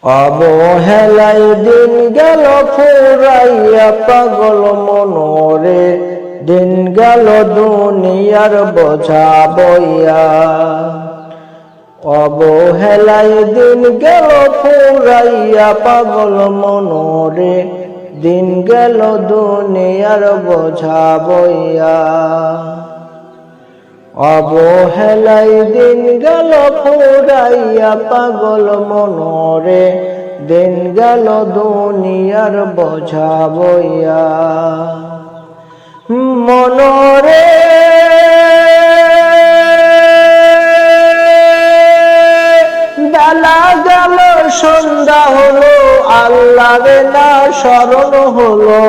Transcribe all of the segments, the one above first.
অবহেলায় দিন গেল ফুরাইয়া পাগল মনরে, দিন গেল দুনিয়ার বোঝা বইয়া। অবহেলায় দিন গেল ফুরাইয়া পাগল মনরে, দিন গেল দুনিয়ার বোঝা বইয়া। অবহেলায় দিন গেল ফুরাইয়া পাগল মনরে, দিন গেল দুনিয়ার বোঝা বইয়া। মনরে বেলা গেল সন্ধ্যা হলো, আল্লাহরে না স্মরণ হলো,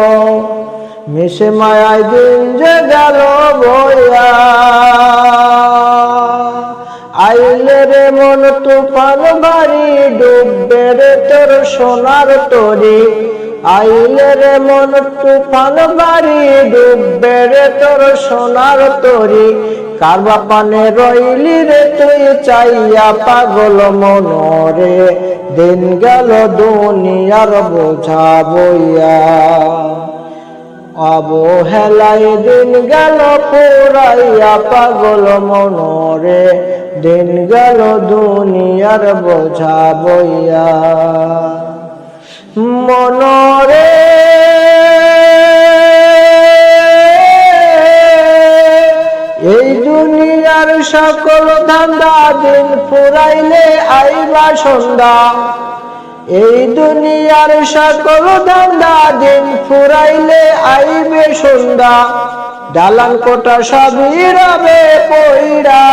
মিশে মায়ায় দিন যে গেল বইয়া। আইলে রে মন তুফান ভারী, ডুববে রে তোর সোনার তরি। আইলে রে মন তুফান ভারী, ডুববে রে তোর সোনার তরি। কারবা পানে রইলি রে তুই চাইয়া পাগল মনরে, দিন গেল দুনিয়ার বোঝা বইয়া। অবহেলায় দিন গেল ফুরাইয়া পাগল মনরে, দিন গেল দুনিয়ার বোঝা বইয়া। মনরে এই দুনিয়ার সকল ধান্দা, দিন ফুরাইলে আইবা সন্ধ্যা। এই দুনিয়ার সকল ধান্দা, দিন ফুরাইলে আইবে সন্ধ্যা। দালান কোটা সবই রবে পইরা,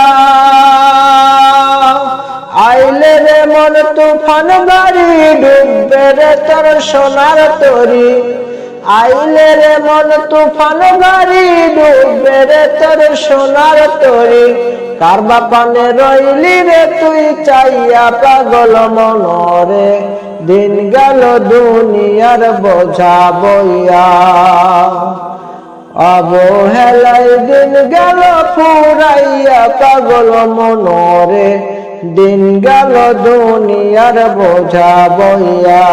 আইলে রে মন তুফান ভারী, ডুববে রে তোর সোনার তরি। আইলে রে মন তুফান ভারী, ডুববে রে তোর সোনার তরি। কারবা পানে রইলি রে তুই চাইয়া পাগল মনরে, দিন গেল দুনিয়ার বোঝা বইয়া। অবহেলায় দিন গেল ফুরাইয়া পাগল মনরে, দিন গেল দুনিয়ার বোঝা বইয়া।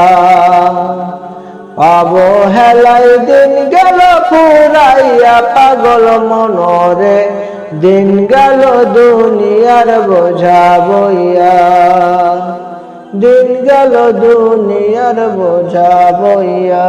অবহেলায় দিন গেল ফুরাইয়া পাগল মনরে, দিন গেল দুনিয়ার বোঝা বইয়া। দিন গেল দুনিয়ার বোঝা বইয়া।